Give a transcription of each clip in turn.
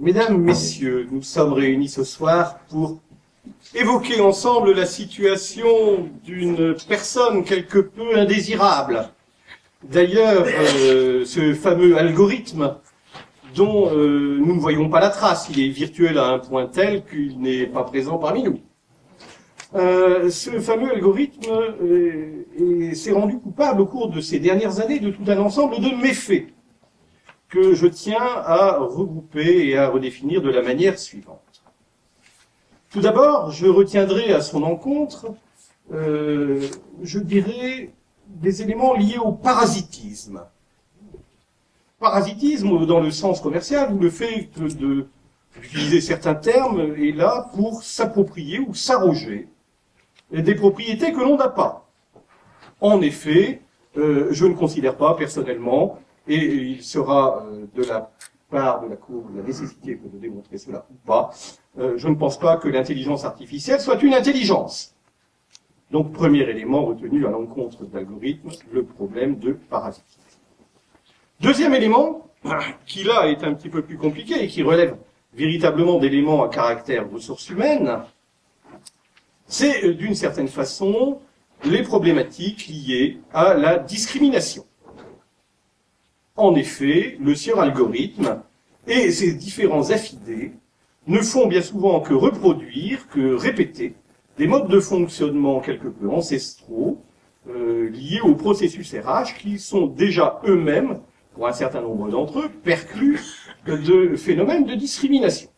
Mesdames, Messieurs, nous sommes réunis ce soir pour évoquer ensemble la situation d'une personne quelque peu indésirable. D'ailleurs, ce fameux algorithme dont nous ne voyons pas la trace, il est virtuel à un point tel qu'il n'est pas présent parmi nous. Ce fameux algorithme s'est rendu coupable au cours de ces dernières années de tout un ensemble de méfaits que je tiens à regrouper et à redéfinir de la manière suivante. Tout d'abord, je retiendrai à son encontre, je dirais, des éléments liés au parasitisme. Parasitisme dans le sens commercial, où le fait d'utiliser certains termes est là pour s'approprier ou s'arroger des propriétés que l'on n'a pas. En effet, je ne considère pas personnellement, et il sera de la part de la Cour de la nécessité de démontrer cela ou pas, je ne pense pas que l'intelligence artificielle soit une intelligence. Donc, premier élément retenu à l'encontre d'algorithmes, le problème de parasitisme. Deuxième élément, qui là est un petit peu plus compliqué et qui relève véritablement d'éléments à caractère ressources humaines, c'est d'une certaine façon les problématiques liées à la discrimination. En effet, le sieur algorithme et ses différents affidés ne font bien souvent que reproduire, que répéter des modes de fonctionnement quelque peu ancestraux liés au processus RH qui sont déjà eux-mêmes, pour un certain nombre d'entre eux, perclus de phénomènes de discrimination.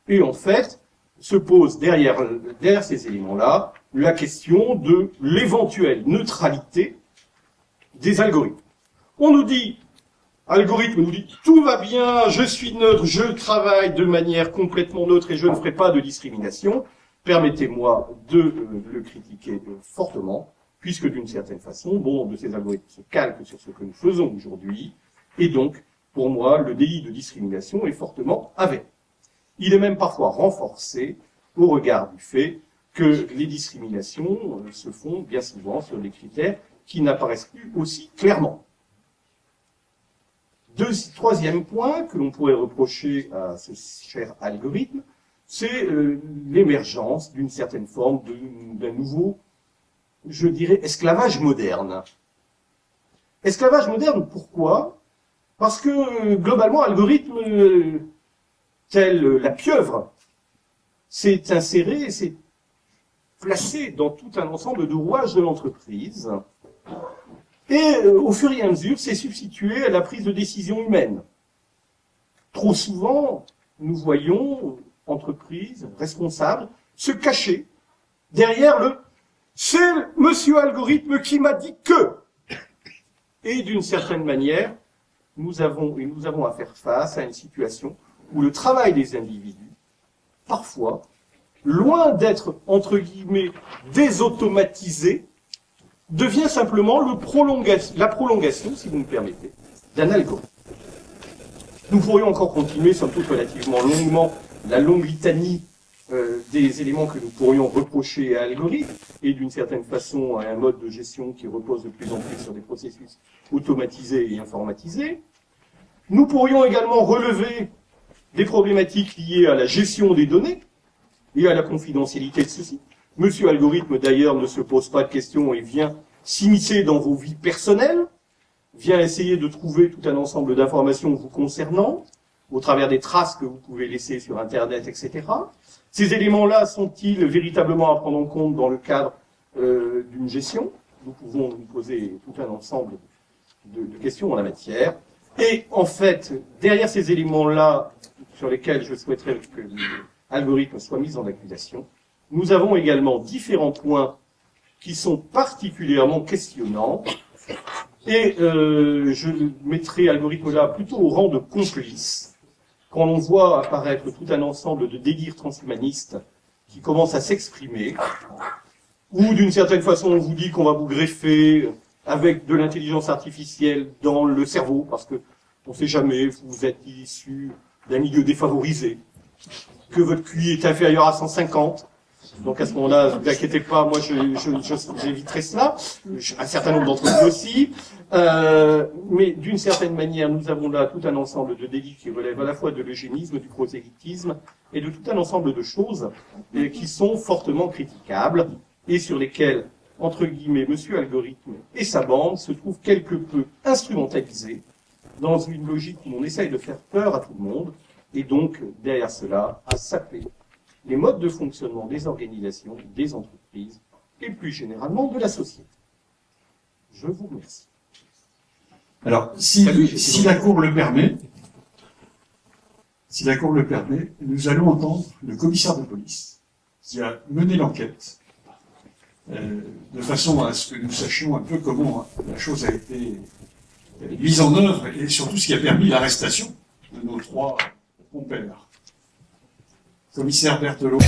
Et en fait, se pose derrière ces éléments-là la question de l'éventuelle neutralité des algorithmes. On nous dit, algorithme nous dit, tout va bien, je suis neutre, je travaille de manière complètement neutre et je ne ferai pas de discrimination. Permettez-moi de le critiquer fortement, puisque d'une certaine façon, bon, de ces algorithmes se calquent sur ce que nous faisons aujourd'hui, et donc, pour moi, le délit de discrimination est fortement avéré. Il est même parfois renforcé au regard du fait que les discriminations se font bien souvent sur des critères qui n'apparaissent plus aussi clairement. Troisième point que l'on pourrait reprocher à ce cher algorithme, c'est l'émergence d'une certaine forme d'un nouveau, je dirais, esclavage moderne. Esclavage moderne, pourquoi? Parce que, globalement, algorithme, tel la pieuvre, s'est inséré, s'est placé dans tout un ensemble de rouages de l'entreprise, et au fur et à mesure, s'est substitué à la prise de décision humaine. Trop souvent, nous voyons entreprises, responsables, se cacher derrière le « c'est monsieur algorithme qui m'a dit que ». Et d'une certaine manière, nous avons à faire face à une situation où le travail des individus, parfois, loin d'être, entre guillemets, désautomatisé, devient simplement la prolongation, si vous me permettez, d'un algorithme. Nous pourrions encore continuer, somme toute relativement longuement, la longue litanie des éléments que nous pourrions reprocher à l'algorithme, et d'une certaine façon à un mode de gestion qui repose de plus en plus sur des processus automatisés et informatisés. Nous pourrions également relever des problématiques liées à la gestion des données et à la confidentialité de ceci. Monsieur algorithme, d'ailleurs, ne se pose pas de questions et vient s'immiscer dans vos vies personnelles, vient essayer de trouver tout un ensemble d'informations vous concernant, au travers des traces que vous pouvez laisser sur Internet, etc. Ces éléments-là sont-ils véritablement à prendre en compte dans le cadre d'une gestion? Nous pouvons nous poser tout un ensemble de questions en la matière. Et en fait, derrière ces éléments-là, sur lesquels je souhaiterais que l'algorithme soit mis en accusation, nous avons également différents points qui sont particulièrement questionnants. Et je mettrai l'algorithme là plutôt au rang de complice, quand on voit apparaître tout un ensemble de délires transhumanistes qui commencent à s'exprimer, ou d'une certaine façon on vous dit qu'on va vous greffer avec de l'intelligence artificielle dans le cerveau, parce que on ne sait jamais, vous êtes issu d'un milieu défavorisé, que votre QI est inférieur à 150, Donc à ce moment-là, ne vous inquiétez pas, moi j'éviterai cela, un certain nombre d'entre vous aussi. Mais d'une certaine manière, nous avons là tout un ensemble de délits qui relèvent à la fois de l'eugénisme, du prosélytisme et de tout un ensemble de choses qui sont fortement critiquables et sur lesquelles, entre guillemets, Monsieur Algorithme et sa bande se trouvent quelque peu instrumentalisés dans une logique où on essaye de faire peur à tout le monde et donc derrière cela à saper les modes de fonctionnement des organisations, des entreprises et plus généralement de la société. Je vous remercie. Alors, si la Cour le permet, nous allons entendre le commissaire de police qui a mené l'enquête de façon à ce que nous sachions un peu comment la chose a été mise en œuvre et surtout ce qui a permis l'arrestation de nos trois compères. Commissaire Berthelot.